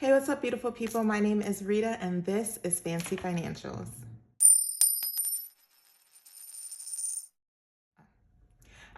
Hey, what's up, beautiful people? My name is Rita, and this is FancyFinancials.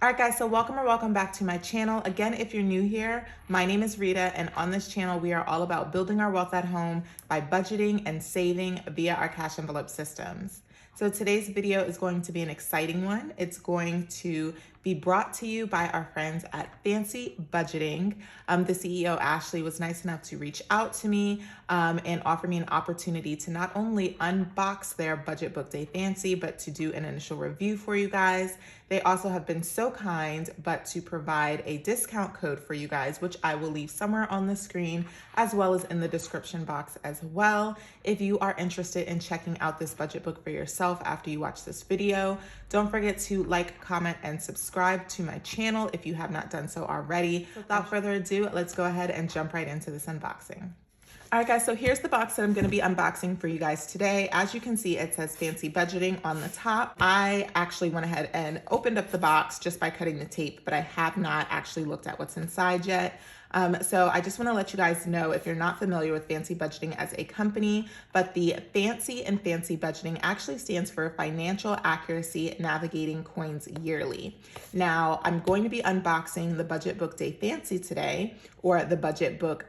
All right, guys, so welcome back to my channel. Again, if you're new here, my name is Rita, and on this channel, we are all about building our wealth at home by budgeting and saving via our cash envelope systems. So today's video is going to be an exciting one. It's going to be brought to you by our friends at Fancy Budgeting. The CEO, Ashley, was nice enough to reach out to me and offer me an opportunity to not only unbox their budget book Day Fancy, but to do an initial review for you guys. They also have been so kind, but to provide a discount code for you guys, which I will leave somewhere on the screen, as well as in the description box as well. If you are interested in checking out this budget book for yourself after you watch this video, don't forget to like, comment, and subscribe to my channel if you have not done so already. Without further ado, let's go ahead and jump right into this unboxing. All right, guys, so here's the box that I'm going to be unboxing for you guys today. As you can see, it says Fancy Budgeting on the top. I actually went ahead and opened up the box just by cutting the tape, but I have not actually looked at what's inside yet. So I just want to let you guys know, if you're not familiar with Fancy Budgeting as a company, but the Fancy and Fancy Budgeting actually stands for Financial Accuracy Navigating Coins Yearly. Now, I'm going to be unboxing the budget book Day Fancy today, or the budget book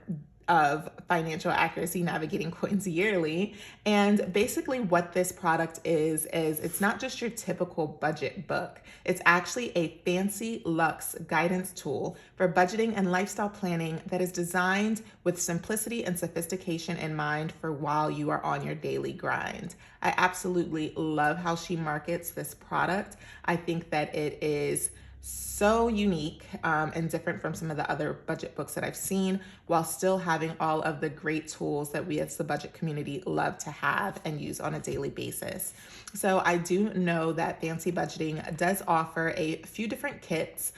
of Financial Accuracy Navigating Coins Yearly. And basically what this product is it's not just your typical budget book. It's actually a fancy luxe guidance tool for budgeting and lifestyle planning that is designed with simplicity and sophistication in mind for while you are on your daily grind. I absolutely love how she markets this product. I think that it is so unique and different from some of the other budget books that I've seen, while still having all of the great tools that we as the budget community love to have and use on a daily basis. So I do know that Fancy Budgeting does offer a few different kits.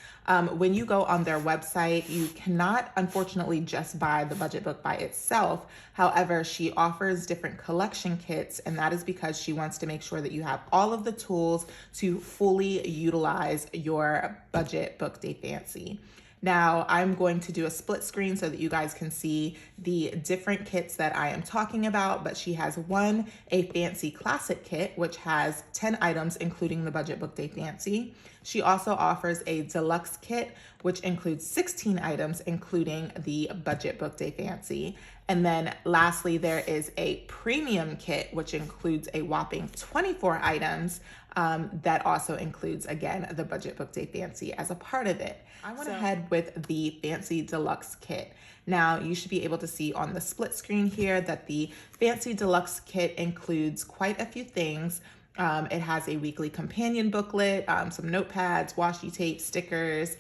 When you go on their website, you cannot, unfortunately, just buy the budget book by itself. However, she offers different collection kits, and that is because she wants to make sure that you have all of the tools to fully utilize your budget book Day Fancy. Now, I'm going to do a split screen so that you guys can see the different kits that I am talking about, but she has a Fancy Classic kit, which has 10 items, including the budget book Day Fancy. She also offers a deluxe kit, which includes 16 items, including the budget book Day Fancy. And then lastly, there is a premium kit, which includes a whopping 24 items that also includes, again, the budget book Day Fancy as a part of it. I went ahead with the Fancy Deluxe kit. Now, you should be able to see on the split screen here that the Fancy Deluxe kit includes quite a few things. It has a weekly companion booklet, some notepads, washi tape, stickers,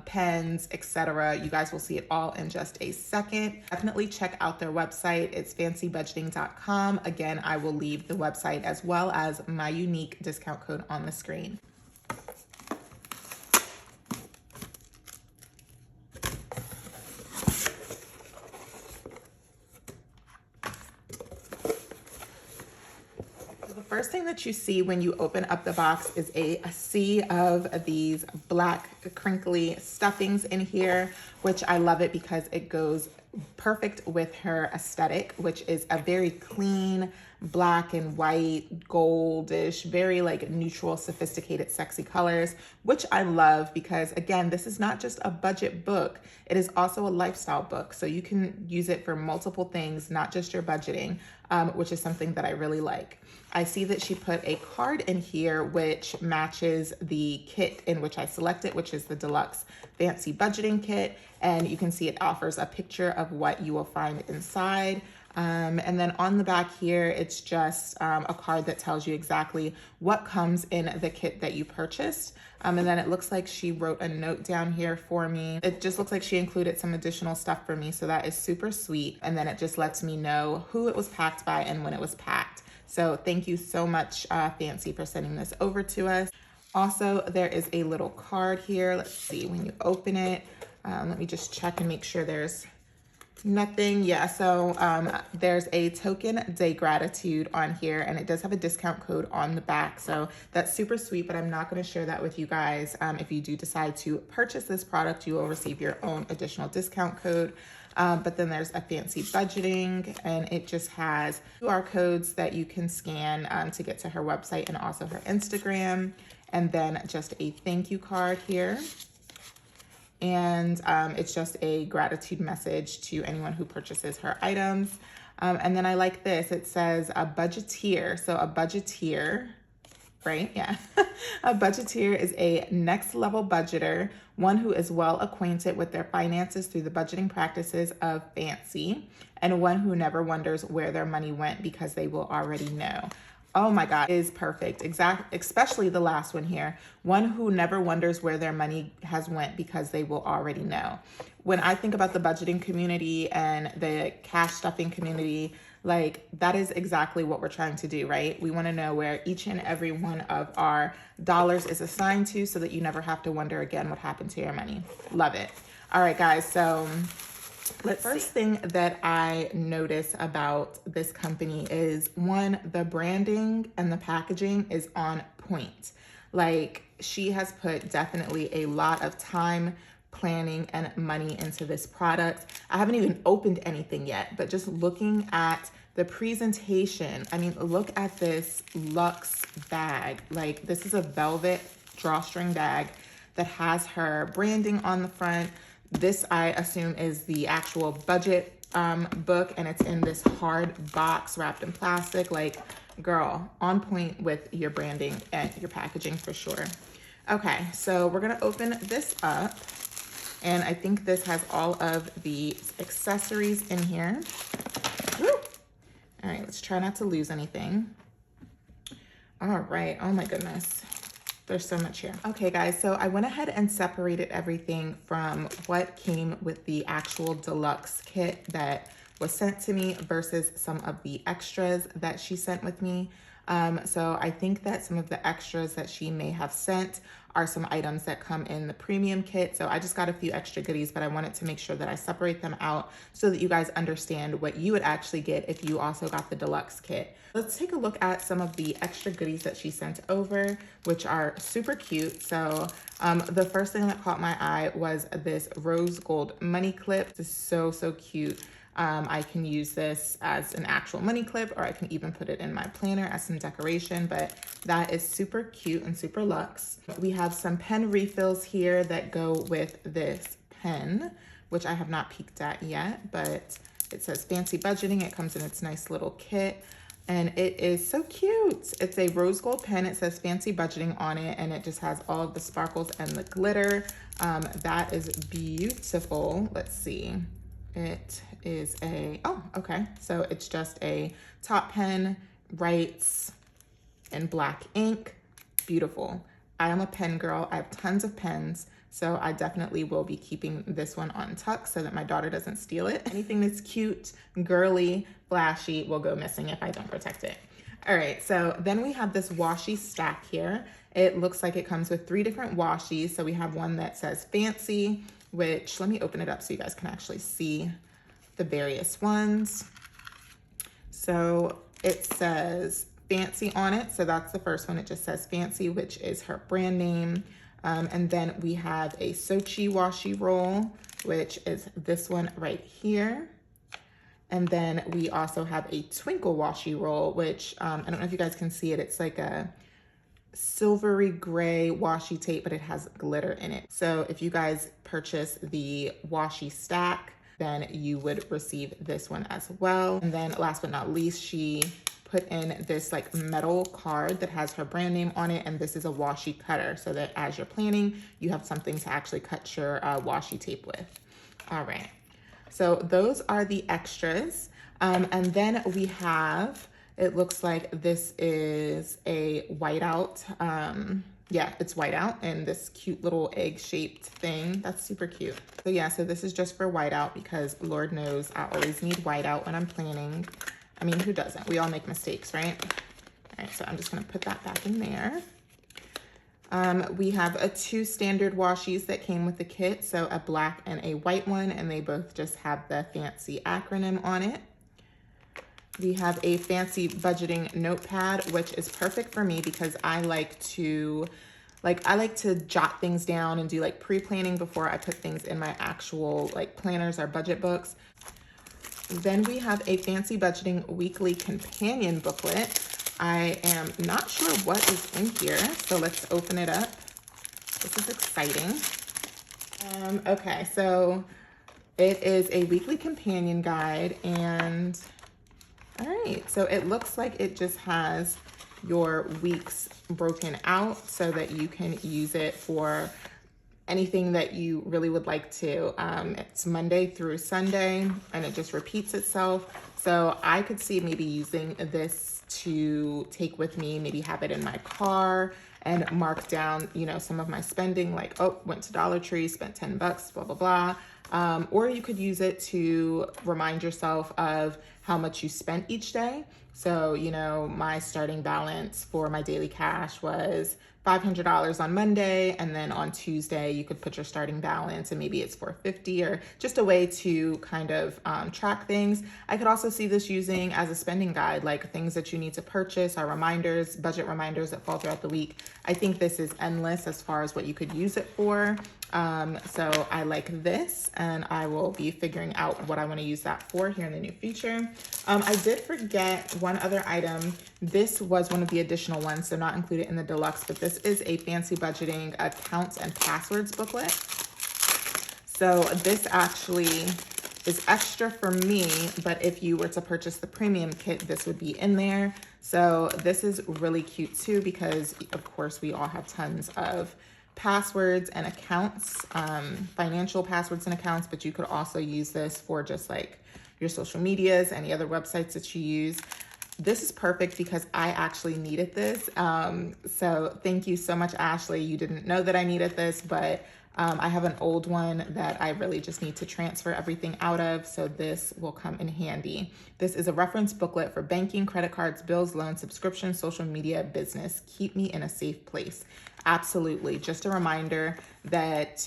pens, etc. You guys will see it all in just a second. Definitely check out their website. It's fancybudgeting.com. Again, I will leave the website as well as my unique discount code on the screen. The first thing that you see when you open up the box is a sea of these black crinkly stuffings in here, which I love it because it goes perfect with her aesthetic, which is a very clean black and white, goldish, very like neutral, sophisticated, sexy colors, which I love because, again, this is not just a budget book. It is also a lifestyle book. So you can use it for multiple things, not just your budgeting, which is something that I really like. I see that she put a card in here which matches the kit in which I selected, which is the Deluxe Fancy Budgeting Kit. And you can see it offers a picture of what you will find inside. And then on the back here, it's just a card that tells you exactly what comes in the kit that you purchased. And then it looks like she wrote a note down here for me. It just looks like she included some additional stuff for me. So that is super sweet. And then it just lets me know who it was packed by and when it was packed. So thank you so much, Fancy, for sending this over to us. Also, there is a little card here. Let's see, when you open it, let me just check and make sure there's nothing. Yeah, so there's a token day gratitude on here, and it does have a discount code on the back. So that's super sweet, but I'm not going to share that with you guys. If you do decide to purchase this product, you will receive your own additional discount code. But then there's a fancy budgeting, and it just has QR codes that you can scan to get to her website and also her Instagram. And then just a thank you card here. And it's just a gratitude message to anyone who purchases her items. And then I like this. It says a budgeteer. So a budgeteer, right? Yeah. A budgeteer is a next level budgeter, one who is well acquainted with their finances through the budgeting practices of F.A.N.C.Y, and one who never wonders where their money went because they will already know. Oh my God, is perfect. Especially the last one here. One who never wonders where their money has went because they will already know. When I think about the budgeting community and the cash stuffing community, like that is exactly what we're trying to do, right? We want to know where each and every one of our dollars is assigned to so that you never have to wonder again what happened to your money. Love it. All right, guys. So the first thing that I notice about this company is, one, the branding and the packaging is on point. Like, she has put definitely a lot of time, planning, and money into this product. I haven't even opened anything yet, but just looking at the presentation, I mean, look at this luxe bag. Like, this is a velvet drawstring bag that has her branding on the front. This, I assume, is the actual budget book, and it's in this hard box wrapped in plastic. Like, girl, on point with your branding and your packaging for sure. Okay, so we're gonna open this up, and I think this has all of the accessories in here. Woo! All right, let's try not to lose anything. All right, oh my goodness. There's so much here. Okay, guys, so I went ahead and separated everything from what came with the actual deluxe kit that was sent to me versus some of the extras that she sent with me. So I think that some of the extras that she may have sent are some items that come in the premium kit. So I just got a few extra goodies, but I wanted to make sure that I separate them out so that you guys understand what you would actually get if you also got the deluxe kit. Let's take a look at some of the extra goodies that she sent over, which are super cute. So the first thing that caught my eye was this rose gold money clip. This is so, so cute. I can use this as an actual money clip, or I can even put it in my planner as some decoration, but that is super cute and super luxe. We have some pen refills here that go with this pen, which I have not peeked at yet, but it says fancy budgeting. It comes in its nice little kit, and it is so cute. It's a rose gold pen. It says fancy budgeting on it, and it just has all of the sparkles and the glitter. That is beautiful. Let's see. It is oh, okay. So it's just a top pen, writes in black ink. Beautiful. I am a pen girl. I have tons of pens, so I definitely will be keeping this one on tuck so that my daughter doesn't steal it. Anything that's cute, girly, flashy will go missing if I don't protect it. All right, so then we have this washi stack here. It looks like it comes with 3 different washies. So we have one that says fancy, which, let me open it up so you guys can actually see the various ones. So it says fancy on it. So that's the first one. It just says fancy, which is her brand name. And then we have a Sochi washi roll, which is this one right here. And then we also have a twinkle washi roll, which I don't know if you guys can see it. It's like a silvery gray washi tape, but it has glitter in it. So if you guys purchase the washi stack, then you would receive this one as well. And then last but not least, she put in this like metal card that has her brand name on it, and this is a washi cutter so that as you're planning, you have something to actually cut your washi tape with. All right, so those are the extras. And then we have, it looks like this is a whiteout. Yeah, it's whiteout in this cute little egg-shaped thing. That's super cute. So yeah, so this is just for whiteout because Lord knows I always need whiteout when I'm planning. I mean, who doesn't? We all make mistakes, right? All right, so I'm just gonna put that back in there. We have 2 standard washies that came with the kit. So a black and a white one, and they both just have the fancy acronym on it. We have a fancy budgeting notepad, which is perfect for me because I like to like, I like to jot things down and do like pre-planning before I put things in my actual like planners or budget books. Then we have a Fancy Budgeting Weekly Companion Booklet. I am not sure what is in here, so let's open it up. This is exciting. Okay, so it is a weekly companion guide, and all right, so it looks like it just has your weeks broken out so that you can use it for anything that you really would like to. It's Monday through Sunday, and it just repeats itself. So I could see maybe using this to take with me, maybe have it in my car and mark down, you know, some of my spending, like, oh, went to Dollar Tree, spent 10 bucks, blah, blah, blah. Or you could use it to remind yourself of how much you spent each day. So, you know, my starting balance for my daily cash was $500 on Monday, and then on Tuesday you could put your starting balance and maybe it's $450, or just a way to kind of track things. I could also see this using as a spending guide, like things that you need to purchase are reminders, budget reminders that fall throughout the week. I think this is endless as far as what you could use it for. So I like this, and I will be figuring out what I want to use that for here in the near future. I did forget one other item. This was one of the additional ones, so not included in the deluxe, but this is a Fancy Budgeting Accounts and Passwords booklet. So this actually is extra for me, but if you were to purchase the premium kit, this would be in there. So this is really cute too, because of course we all have tons of passwords and accounts, financial passwords and accounts, but you could also use this for just like your social medias, any other websites that you use. This is perfect because I actually needed this. So thank you so much, Ashley. You didn't know that I needed this, but I have an old one that I really just need to transfer everything out of, so this will come in handy. This is a reference booklet for banking, credit cards, bills, loans, subscriptions, social media, business. Keep me in a safe place. Absolutely. Just a reminder that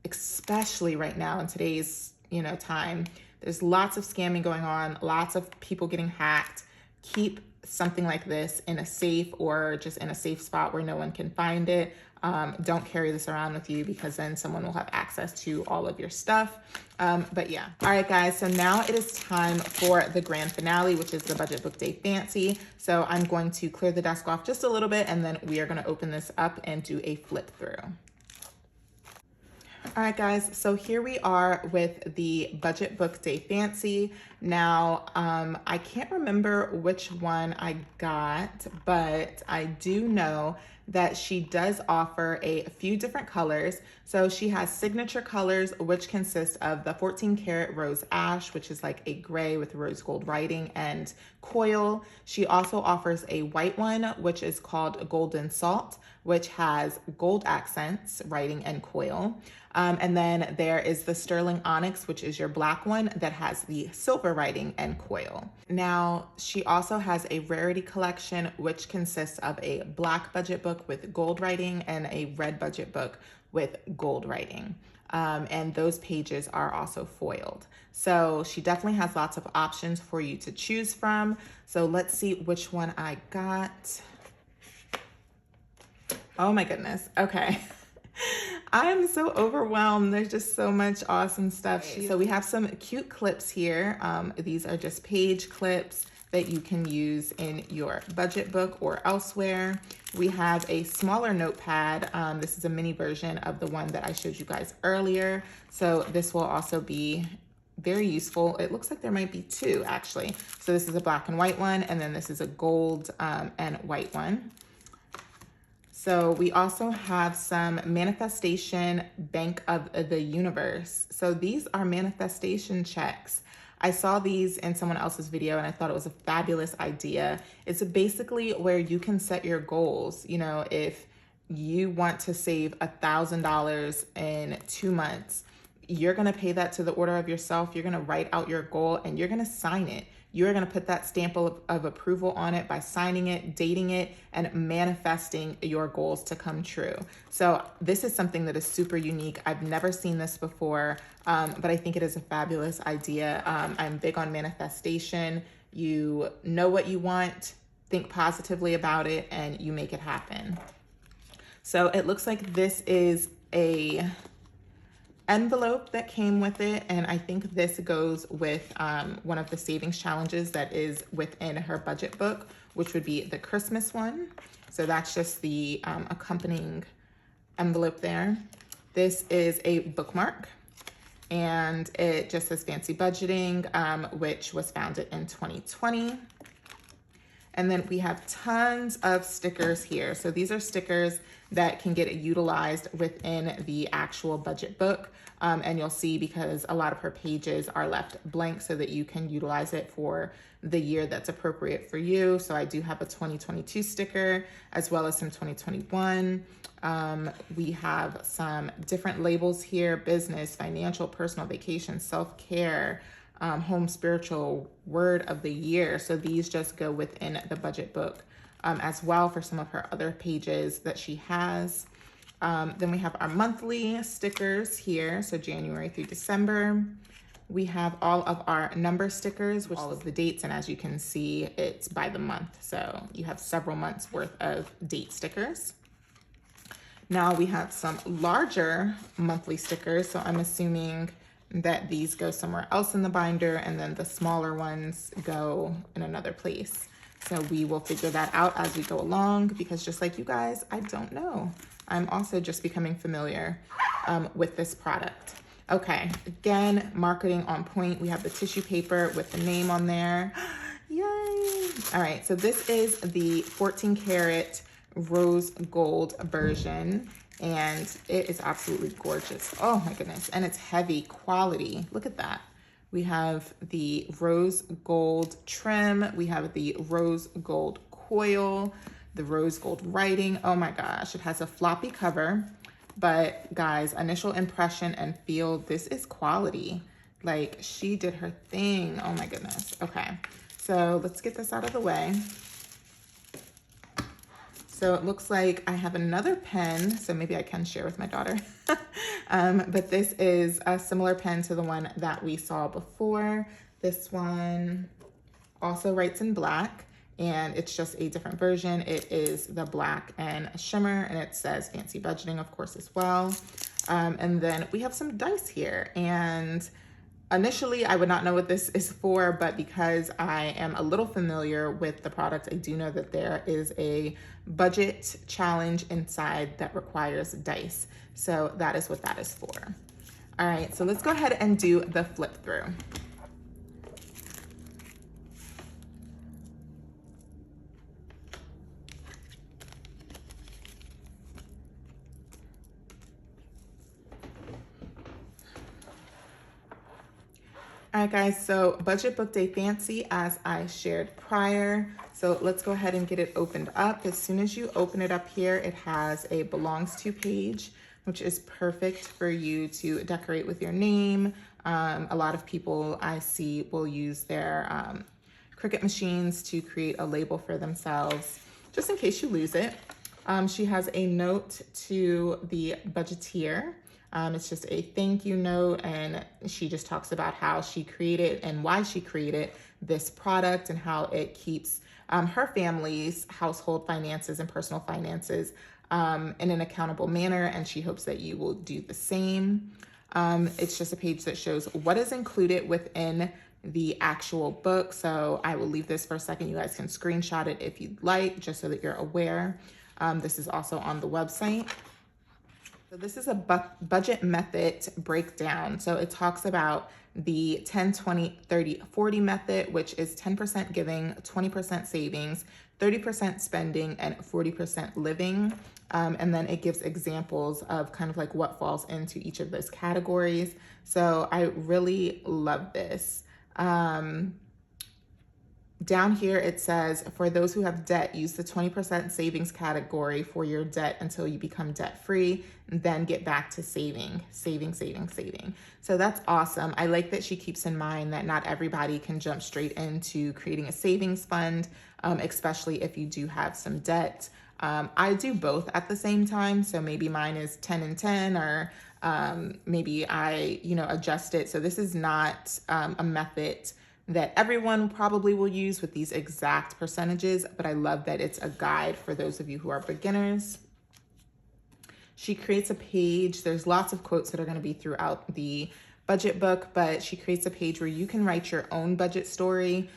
especially right now in today's, you know, time, there's lots of scamming going on, lots of people getting hacked. Keep something like this in a safe, or just in a safe spot where no one can find it. Don't carry this around with you, because then someone will have access to all of your stuff. But yeah. All right, guys. So now it is time for the grand finale, which is the Budget Book Day Fancy. So I'm going to clear the desk off just a little bit, and then we are going to open this up and do a flip through. All right, guys, so here we are with the Budget Book Day Fancy. Now, I can't remember which one I got, but I do know that she does offer a few different colors. So she has signature colors, which consist of the 14 karat rose ash, which is like a gray with rose gold writing, and coil. She also offers a white one, which is called Golden Salt, which has gold accents, writing, and coil. And then there is the Sterling Onyx, which is your black one that has the silver writing and coil. Now, she also has a rarity collection, which consists of a black budget book with gold writing and a red budget book with gold writing. And those pages are also foiled. So she definitely has lots of options for you to choose from. So let's see which one I got. Oh my goodness. Okay. I am so overwhelmed. There's just so much awesome stuff. So we have some cute clips here. These are just page clips that you can use in your budget book or elsewhere. We have a smaller notepad. This is a mini version of the one that I showed you guys earlier. So this will also be very useful. It looks like there might be two actually. So this is a black and white one, and then this is a gold and white one. So we also have some manifestation bank of the universe. So these are manifestation checks. I saw these in someone else's video and I thought it was a fabulous idea. It's basically where you can set your goals. You know, if you want to save $1,000 in 2 months, you're going to pay that to the order of yourself. You're going to write out your goal and you're going to sign it. You're going to put that stamp of approval on it by signing it, dating it, and manifesting your goals to come true. So this is something that is super unique. I've never seen this before, but I think it is a fabulous idea. I'm big on manifestation. You know what you want, think positively about it, and you make it happen. So it looks like this is a envelope that came with it, and I think this goes with one of the savings challenges that is within her budget book, which would be the Christmas one. So that's just the accompanying envelope there. This is a bookmark, and it just says Fancy Budgeting, which was founded in 2020. And then we have tons of stickers here. So these are stickers that can get utilized within the actual budget book. And you'll see, because a lot of her pages are left blank so that you can utilize it for the year that's appropriate for you. So I do have a 2022 sticker as well as some 2021. We have some different labels here: business, financial, personal, vacation, self-care, home, spiritual, word of the year. So these just go within the budget book as well for some of her other pages that she has. Then we have our monthly stickers here. So January through December. We have all of our number stickers, which all of the dates. And as you can see, it's by the month. So you have several months worth of date stickers. Now we have some larger monthly stickers. So I'm assuming that these go somewhere else in the binder, and then the smaller ones go in another place. So we will figure that out as we go along, because just like you guys, I don't know. I'm also just becoming familiar with this product. Okay, again, marketing on point. We have the tissue paper with the name on there. Yay! All right, so this is the 14 karat rose gold version, and it is absolutely gorgeous. Oh my goodness. And it's heavy quality. Look at that. We have the rose gold trim. We have the rose gold coil, the rose gold writing. Oh my gosh. It has a floppy cover, but guys, initial impression and feel, this is quality. Like, she did her thing. Oh my goodness. Okay. So let's get this out of the way. So it looks like I have another pen, so maybe I can share with my daughter. But this is a similar pen to the one that we saw before. This one also writes in black, and it's just a different version. It is the black and shimmer, and it says Fancy Budgeting, of course, as well. And then we have some dice here, and initially, I would not know what this is for, but because I am a little familiar with the product, I do know that there is a budget challenge inside that requires dice. So that is what that is for. All right, so let's go ahead and do the flip through. All right, guys, so Budget Book Day Fancy, as I shared prior. So let's go ahead and get it opened up. As soon as you open it up here, it has a belongs to page, which is perfect for you to decorate with your name. A lot of people I see will use their Cricut machines to create a label for themselves, just in case you lose it. She has a note to the budgeteer. It's just a thank you note, and she just talks about how she created and why she created this product and how it keeps her family's household finances and personal finances in an accountable manner, and she hopes that you will do the same. It's just a page that shows what is included within the actual book. So I will leave this for a second. You guys can screenshot it if you'd like, just so that you're aware. This is also on the website. So this is a budget method breakdown. So it talks about the 10, 20, 30, 40 method, which is 10% giving, 20% savings, 30% spending, and 40% living. And then it gives examples of kind of like what falls into each of those categories. So I really love this. Down here it says, for those who have debt, use the 20% savings category for your debt until you become debt free, and then get back to saving. So that's awesome. I like that she keeps in mind that not everybody can jump straight into creating a savings fund, especially if you do have some debt. I do both at the same time. So maybe mine is 10 and 10, or maybe I, adjust it. So this is not a method that everyone probably will use with these exact percentages, but I love that it's a guide for those of you who are beginners. She creates a page. There's lots of quotes that are going to be throughout the budget book, but she creates a page where you can write your own budget story.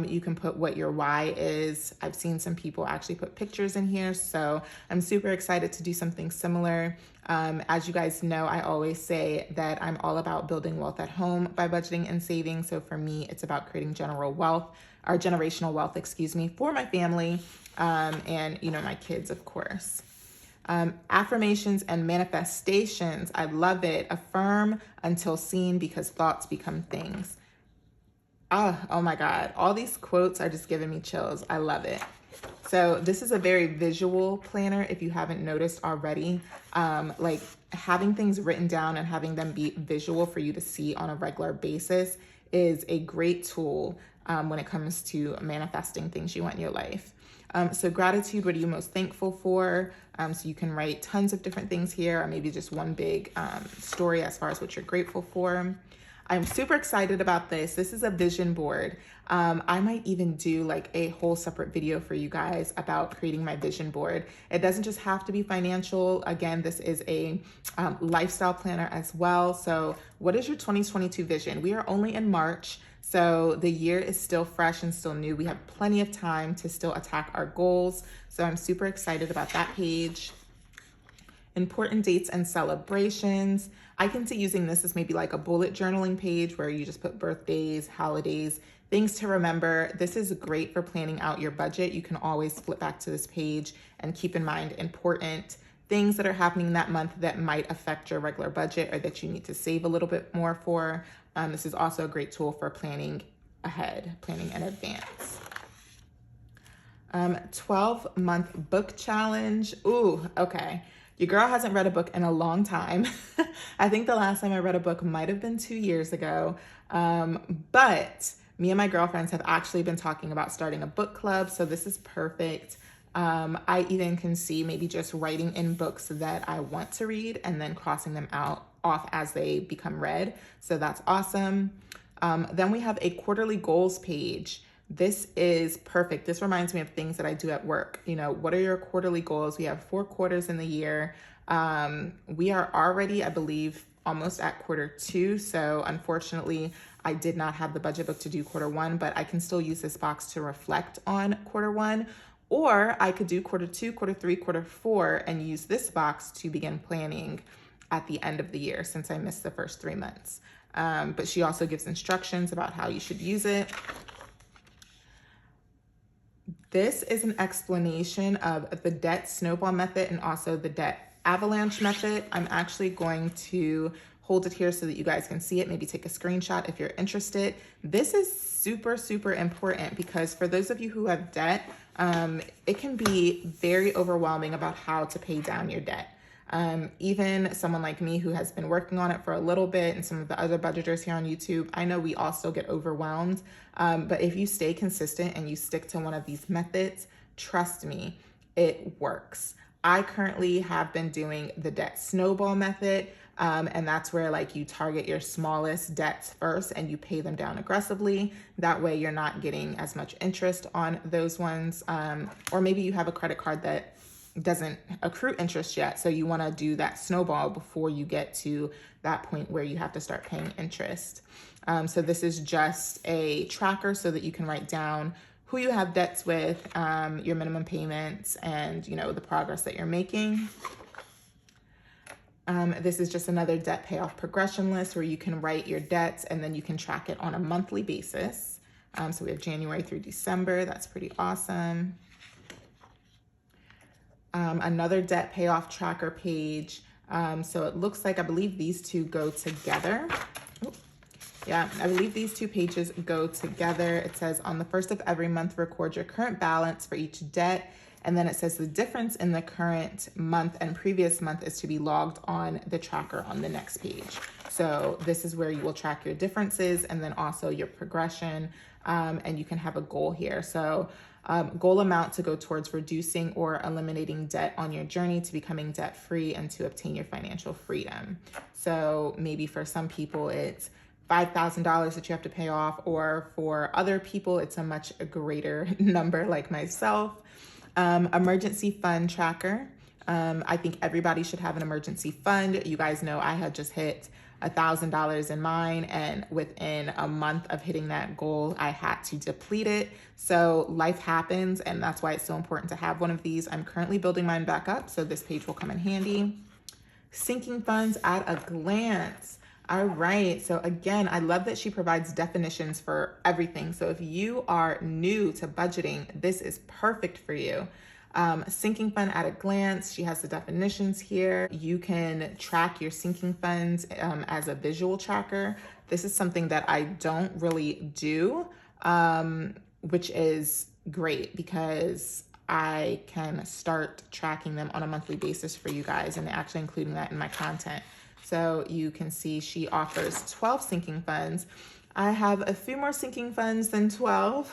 You can put what your why is. I've seen some people actually put pictures in here, so I'm super excited to do something similar. As you guys know, I always say that I'm all about building wealth at home by budgeting and saving. So for me, it's about creating generational wealth, for my family, and my kids, of course. Affirmations and manifestations. I love it. Affirm until seen, because thoughts become things. Oh my God. All these quotes are just giving me chills. I love it. So this is a very visual planner, if you haven't noticed already. Like having things written down and having them be visual for you to see on a regular basis is a great tool when it comes to manifesting things you want in your life. So gratitude, what are you most thankful for? So you can write tons of different things here, or maybe just one big story as far as what you're grateful for. I'm super excited about this. This is a vision board. I might even do like a whole separate video for you guys about creating my vision board. It doesn't just have to be financial. Again, this is a lifestyle planner as well. So what is your 2022 vision? We are only in March, so the year is still fresh and still new. We have plenty of time to still attack our goals. So I'm super excited about that page. Important dates and celebrations. I can see using this as maybe like a bullet journaling page where you just put birthdays, holidays, things to remember. This is great for planning out your budget. You can always flip back to this page and keep in mind important things that are happening that month that might affect your regular budget or that you need to save a little bit more for. This is also a great tool for planning ahead, planning in advance. 12-month book challenge. Ooh, okay. Your girl hasn't read a book in a long time. I think the last time I read a book might have been 2 years ago. But me and my girlfriends have actually been talking about starting a book club. So this is perfect. I even can see maybe just writing in books that I want to read and then crossing them off as they become read. So that's awesome. Then we have a quarterly goals page. This is perfect. This reminds me of things that I do at work. What are your quarterly goals? We have 4 quarters in the year. We are already, I believe, almost at Q2. So unfortunately, I did not have the budget book to do Q1, but I can still use this box to reflect on Q1. Or I could do Q2, Q3, Q4, and use this box to begin planning at the end of the year, since I missed the first 3 months. But she also gives instructions about how you should use it. This is an explanation of the debt snowball method and also the debt avalanche method. I'm actually going to hold it here so that you guys can see it. Maybe take a screenshot if you're interested. This is super, super important because for those of you who have debt, it can be very overwhelming about how to pay down your debt. Even someone like me who has been working on it for a little bit, and some of the other budgeters here on YouTube, I know we all still get overwhelmed. But if you stay consistent and you stick to one of these methods, trust me, it works. I currently have been doing the debt snowball method. And that's where you target your smallest debts first and you pay them down aggressively. That way you're not getting as much interest on those ones. Or maybe you have a credit card that doesn't accrue interest yet. So you want to do that snowball before you get to that point where you have to start paying interest. So this is just a tracker so that you can write down who you have debts with, your minimum payments, and the progress that you're making. This is just another debt payoff progression list where you can write your debts and then you can track it on a monthly basis. So we have January through December. That's pretty awesome. Another debt payoff tracker page. So it looks like, I believe these two go together. Yeah, I believe these 2 pages go together. It says on the 1st of every month, record your current balance for each debt. And then it says the difference in the current month and previous month is to be logged on the tracker on the next page. So this is where you will track your differences and then also your progression. And you can have a goal here. So goal amount to go towards reducing or eliminating debt on your journey to becoming debt-free and to obtain your financial freedom. So maybe for some people it's $5,000 that you have to pay off, or for other people it's a much greater number like myself. Emergency fund tracker. I think everybody should have an emergency fund. You guys know I had just hit $1,000 in mine, and within a month of hitting that goal, I had to deplete it. So life happens, and that's why it's so important to have one of these. I'm currently building mine back up, so this page will come in handy. Sinking funds at a glance. All right, so again, I love that she provides definitions for everything. So if you are new to budgeting, this is perfect for you. Sinking fund at a glance. She has the definitions here. You can track your sinking funds as a visual tracker. This is something that I don't really do, which is great because I can start tracking them on a monthly basis for you guys and actually including that in my content. So you can see she offers 12 sinking funds. I have a few more sinking funds than 12,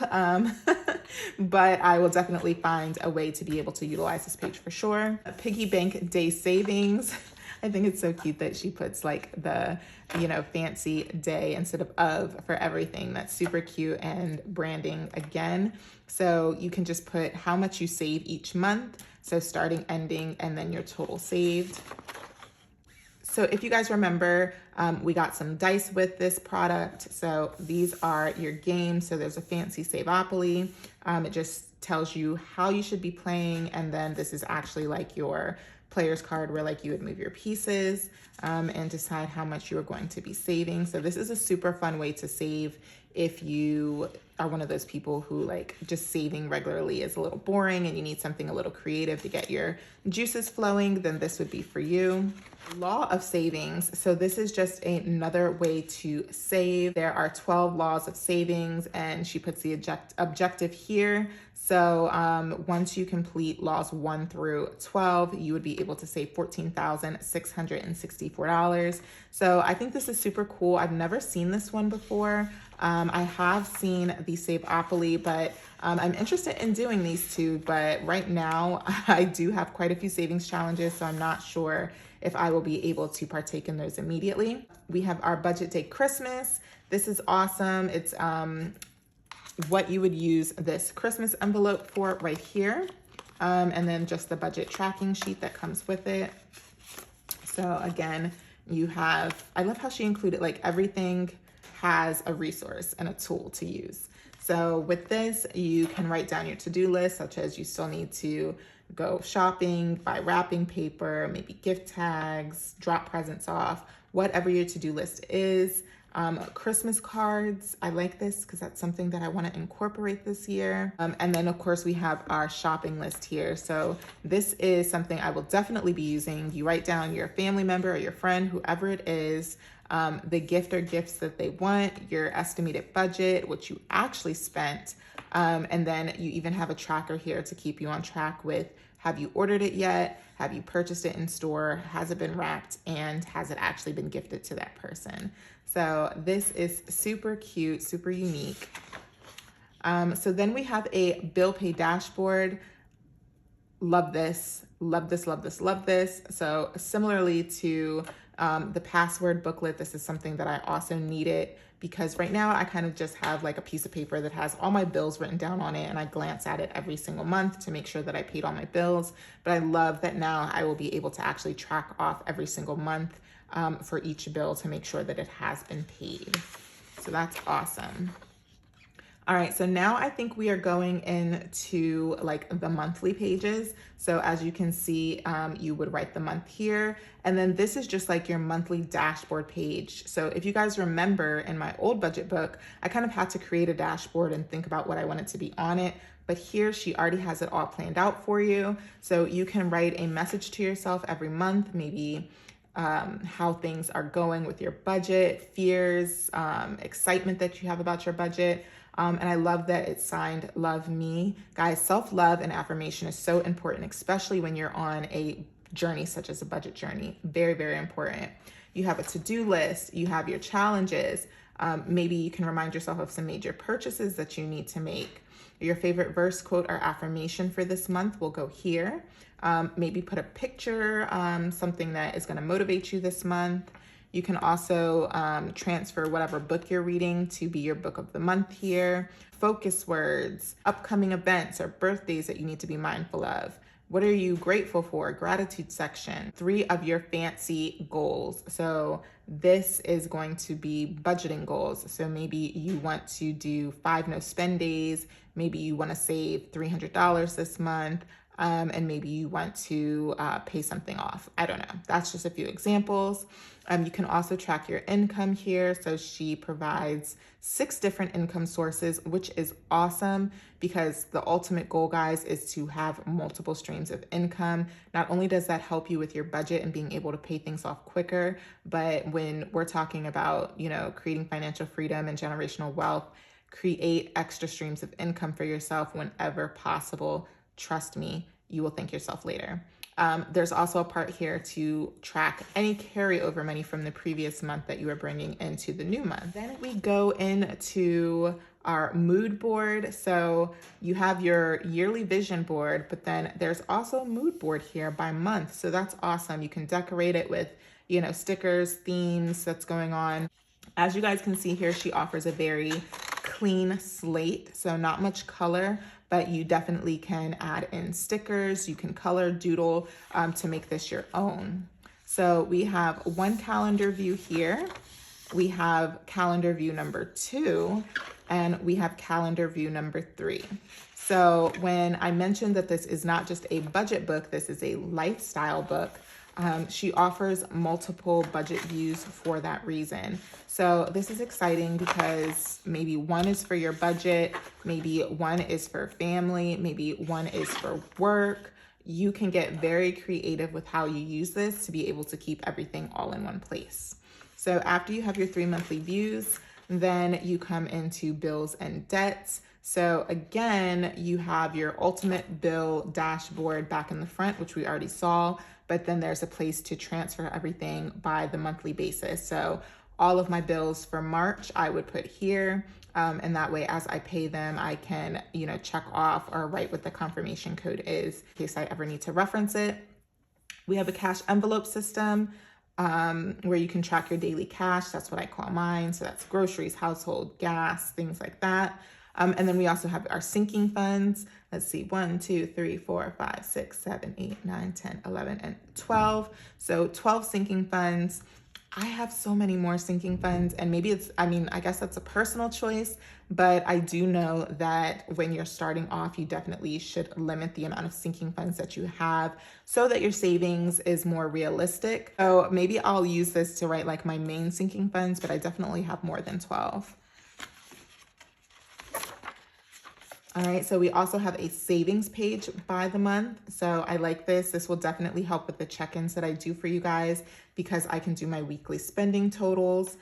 but I will definitely find a way to be able to utilize this page for sure. A piggy bank day savings. I think it's so cute that she puts like the, fancy day instead of for everything. That's super cute, and branding again. So you can just put how much you save each month. So starting, ending, and then your total saved. So if you guys remember, we got some dice with this product. So these are your games. So there's a fancy Saveopoly. It just tells you how you should be playing. And then this is actually like your player's card where like you would move your pieces and decide how much you are going to be saving. So this is a super fun way to save if you are one of those people who like just saving regularly is a little boring and you need something a little creative to get your juices flowing, then this would be for you. Law of savings. So this is just another way to save. There are 12 laws of savings, and she puts the objective here. So once you complete laws 1 through 12, you would be able to save $14,664. So I think this is super cool. I've never seen this one before. I have seen the Saveopoly, but I'm interested in doing these two. But right now, I do have quite a few savings challenges, so I'm not sure if I will be able to partake in those immediately. We have our budget day Christmas. This is awesome. It's what you would use this Christmas envelope for right here. And then just the budget tracking sheet that comes with it. So again, you have, I love how she included like everything has a resource and a tool to use. So with this, you can write down your to-do list, such as you still need to go shopping, buy wrapping paper, maybe gift tags, drop presents off, whatever your to-do list is. Christmas cards. I like this because that's something that I want to incorporate this year. And then of course we have our shopping list here. So this is something I will definitely be using. You write down your family member or your friend, whoever it is, the gift or gifts that they want, your estimated budget, what you actually spent. And then you even have a tracker here to keep you on track with, have you ordered it yet? Have you purchased it in store? Has it been wrapped? And has it actually been gifted to that person? So this is super cute, super unique. So then we have a bill pay dashboard. Love this, love this, love this, love this. So similarly to the password booklet, this is something that I also needed because right now I kind of just have like a piece of paper that has all my bills written down on it, and I glance at it every single month to make sure that I paid all my bills. But I love that now I will be able to actually track off every single month for each bill to make sure that it has been paid. So that's awesome. All right, so now I think we are going into like the monthly pages. So as you can see, you would write the month here, and then this is just like your monthly dashboard page. So if you guys remember in my old budget book, I kind of had to create a dashboard and think about what I wanted to be on it. But here she already has it all planned out for you. So you can write a message to yourself every month, maybe how things are going with your budget, fears, excitement that you have about your budget. And I love that it's signed Love Me. Guys, self-love and affirmation is so important, especially when you're on a journey such as a budget journey. Very, very important. You have a to-do list, you have your challenges. Maybe you can remind yourself of some major purchases that you need to make. Your favorite verse, quote, or affirmation for this month will go here. Maybe put a picture, something that is going to motivate you this month. You can also transfer whatever book you're reading to be your book of the month here. Focus words, upcoming events or birthdays that you need to be mindful of. What are you grateful for? Gratitude section. 3 of your fancy goals. So this is going to be budgeting goals. So maybe you want to do 5 no spend days. Maybe you want to save $300 this month. And maybe you want to pay something off. I don't know. That's just a few examples. You can also track your income here. So she provides 6 different income sources, which is awesome because the ultimate goal, guys, is to have multiple streams of income. Not only does that help you with your budget and being able to pay things off quicker, but when we're talking about, you know, creating financial freedom and generational wealth, create extra streams of income for yourself whenever possible. Trust me, you will thank yourself later. There's also a part here to track any carryover money from the previous month that you are bringing into the new month. Then we go into our mood board. So you have your yearly vision board, but then there's also a mood board here by month. So that's awesome. You can decorate it with, you know, stickers, themes that's going on. As you guys can see here, she offers a very clean slate, so not much color, but you definitely can add in stickers. You can color doodle to make this your own. So we have one calendar view here. We have calendar view number 2, and we have calendar view number 3. So when I mentioned that this is not just a budget book, this is a lifestyle book, she offers multiple budget views for that reason. So this is exciting because maybe one is for your budget, maybe one is for family, maybe one is for work. You can get very creative with how you use this to be able to keep everything all in one place. So after you have your 3 monthly views, then you come into bills and debts. So again, you have your ultimate bill dashboard back in the front, which we already saw, but then there's a place to transfer everything by the monthly basis. So all of my bills for March, I would put here. And that way, as I pay them, I can, you know, check off or write what the confirmation code is in case I ever need to reference it. We have a cash envelope system where you can track your daily cash. That's what I call mine. So that's groceries, household, gas, things like that. And then we also have our sinking funds. Let's see, 1, 2, 3, 4, 5, 6, 7, 8, 9, 10, 11, and 12. So 12 sinking funds. I have so many more sinking funds, and maybe it's, I mean, I guess that's a personal choice, but I do know that when you're starting off, you definitely should limit the amount of sinking funds that you have so that your savings is more realistic. So maybe I'll use this to write like my main sinking funds, but I definitely have more than 12. All right, so we also have a savings page by the month. So I like this. This will definitely help with the check-ins that I do for you guys because I can do my weekly spending totals.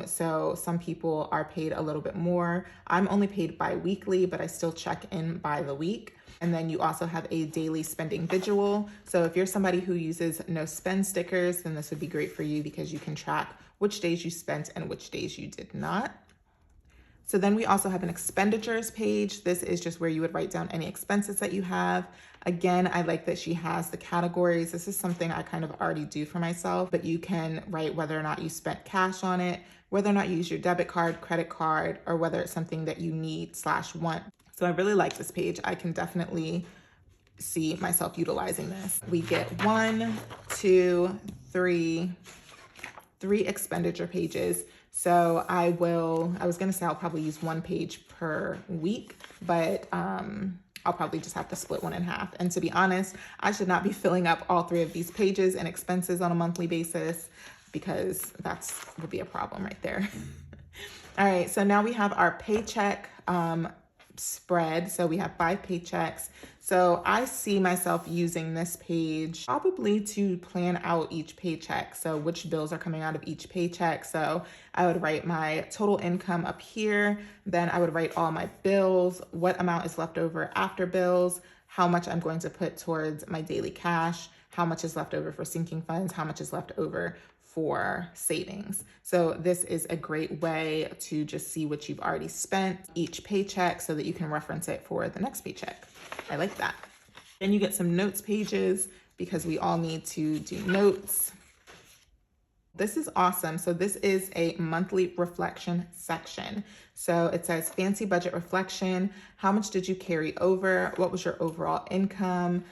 So some people are paid a little bit more. I'm only paid bi-weekly, but I still check in by the week. And then you also have a daily spending visual. So if you're somebody who uses no spend stickers, then this would be great for you because you can track which days you spent and which days you did not. So then we also have an expenditures page. This is just where you would write down any expenses that you have. Again, I like that she has the categories. This is something I kind of already do for myself, but you can write whether or not you spent cash on it, whether or not you use your debit card, credit card, or whether it's something that you need/want. So I really like this page. I can definitely see myself utilizing this. We get 1, 2, 3 expenditure pages. So I was gonna say I'll probably use 1 page per week, but I'll probably just have to split one in half. And to be honest, I should not be filling up all 3 of these pages and expenses on a monthly basis because would be a problem right there. All right, so now we have our paycheck spread. So we have 5 paychecks. So I see myself using this page probably to plan out each paycheck. So which bills are coming out of each paycheck. So I would write my total income up here. Then I would write all my bills, what amount is left over after bills, how much I'm going to put towards my daily cash, how much is left over for sinking funds, how much is left over for savings. So this is a great way to just see what you've already spent each paycheck so that you can reference it for the next paycheck. I like that. Then you get some notes pages because we all need to do notes. This is awesome. So this is a monthly reflection section. So it says fancy budget reflection. How much did you carry over? What was your overall income?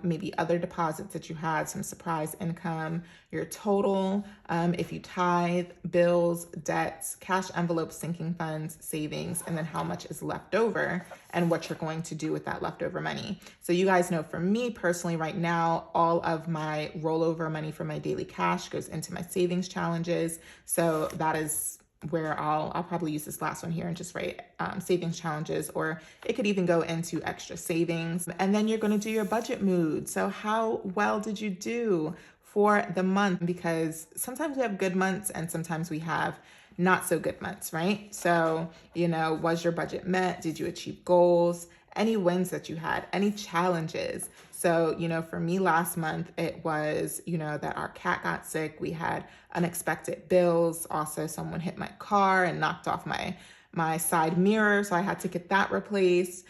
Maybe other deposits that you had, some surprise income, your total, if you tithe, bills, debts, cash envelopes, sinking funds, savings, and then how much is left over and what you're going to do with that leftover money. So you guys know, for me personally right now, all of my rollover money from my daily cash goes into my savings challenges. So that is where I'll probably use this last one here and just write savings challenges, or it could even go into extra savings. And then you're going to do your budget mood. So how well did you do for the month? Because sometimes we have good months and sometimes we have not so good months, right? So, you know, was your budget met? Did you achieve goals? Any wins that you had, any challenges? So, you know, for me last month, it was, you know, that our cat got sick. We had unexpected bills. Also, someone hit my car and knocked off my side mirror, so I had to get that replaced.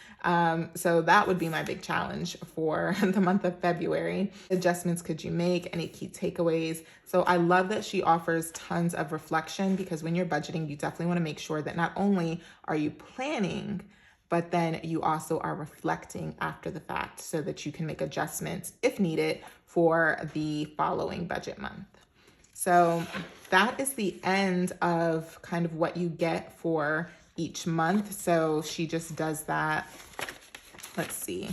So that would be my big challenge for the month of February. Adjustments could you make? Any key takeaways? So I love that she offers tons of reflection, because when you're budgeting, you definitely want to make sure that not only are you planning, but then you also are reflecting after the fact so that you can make adjustments if needed for the following budget month. So that is the end of kind of what you get for each month. So she just does that, let's see,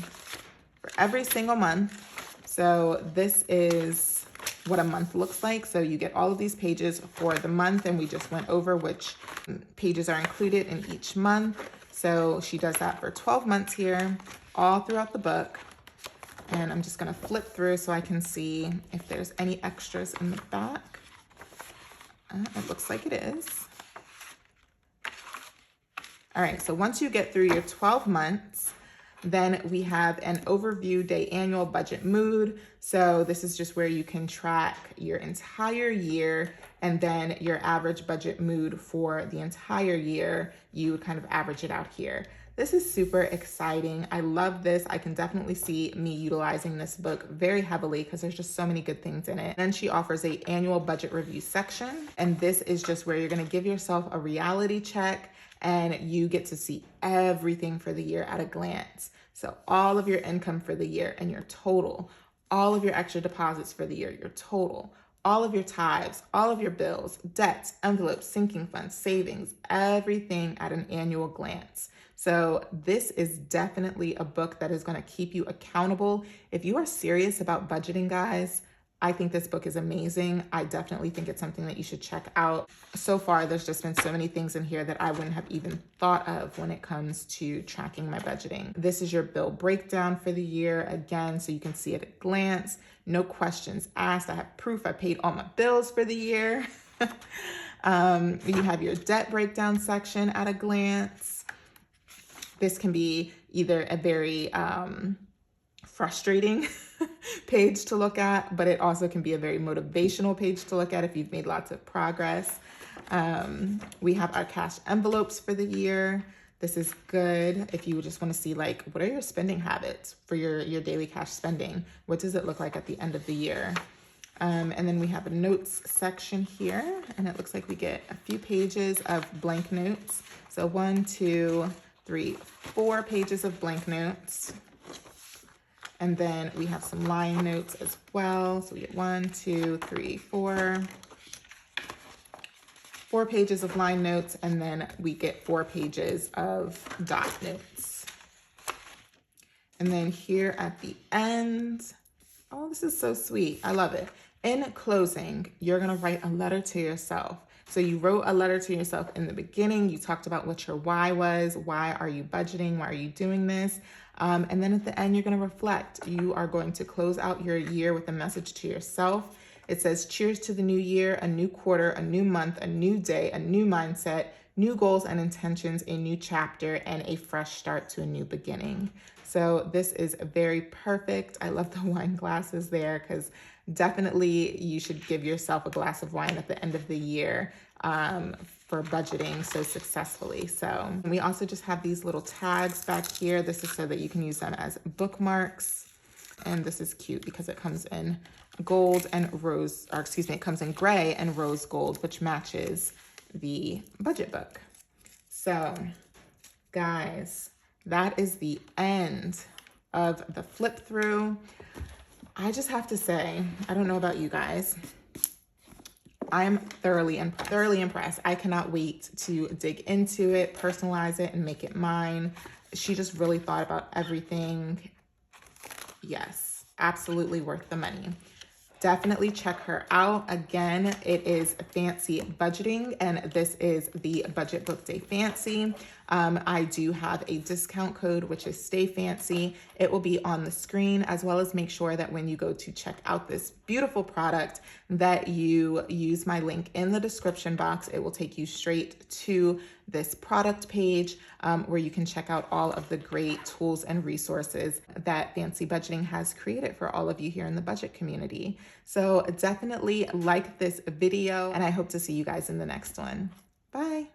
for every single month. So this is what a month looks like. So you get all of these pages for the month, and we just went over which pages are included in each month. So she does that for 12 months here, all throughout the book. And I'm just gonna flip through so I can see if there's any extras in the back. It looks like it is. All right, so once you get through your 12 months, then we have an overview day annual budget mood. So this is just where you can track your entire year, and then your average budget mood for the entire year. You would kind of average it out here. This is super exciting. I love this. I can definitely see me utilizing this book very heavily because there's just so many good things in it. Then she offers an annual budget review section. And this is just where you're gonna give yourself a reality check, and you get to see everything for the year at a glance. So all of your income for the year and your total, all of your extra deposits for the year, your total, all of your tithes, all of your bills, debts, envelopes, sinking funds, savings, everything at an annual glance. So this is definitely a book that is going to keep you accountable. If you are serious about budgeting, guys, I think this book is amazing. I definitely think it's something that you should check out. So far, there's just been so many things in here that I wouldn't have even thought of when it comes to tracking my budgeting. This is your bill breakdown for the year, again, so you can see it at a glance. No questions asked. I have proof I paid all my bills for the year. You have your debt breakdown section at a glance. This can be either a very frustrating page to look at, but it also can be a very motivational page to look at if you've made lots of progress. We have our cash envelopes for the year. This is good if you just want to see, like, what are your spending habits for your daily cash spending? What does it look like at the end of the year? And then we have a notes section here, and it looks like we get a few pages of blank notes. So 1, 2, 3, 4 pages of blank notes. And then we have some line notes as well. So we get 1, 2, 3, 4. 4 pages of line notes, and then we get 4 pages of dot notes. And then here at the end, oh, this is so sweet. I love it. In closing, you're gonna write a letter to yourself. So you wrote a letter to yourself in the beginning. You talked about what your why was. Why are you budgeting? Why are you doing this? And then at the end, you're going to reflect. You are going to close out your year with a message to yourself. It says, cheers to the new year, a new quarter, a new month, a new day, a new mindset, new goals and intentions, a new chapter, and a fresh start to a new beginning. So this is very perfect. I love the wine glasses there, because definitely you should give yourself a glass of wine at the end of the year for budgeting so successfully. So we also just have these little tags back here. This is so that you can use them as bookmarks. And this is cute because it comes in gold and rose, or excuse me, it comes in gray and rose gold, which matches the budget book. So So guys, that is the end of the flip through. I just have to say, I don't know about you guys, I'm thoroughly impressed. I cannot wait to dig into it, personalize it, and make it mine. She just really thought about everything. Yes, absolutely worth the money. Definitely check her out. Again, it is Fancy Budgeting, and this is the Budget Book Day Fancy. I do have a discount code, which is STAYFANCY. It will be on the screen, as well as make sure that when you go to check out this beautiful product that you use my link in the description box. It will take you straight to this product page where you can check out all of the great tools and resources that Fancy Budgeting has created for all of you here in the budget community. So definitely like this video, and I hope to see you guys in the next one. Bye.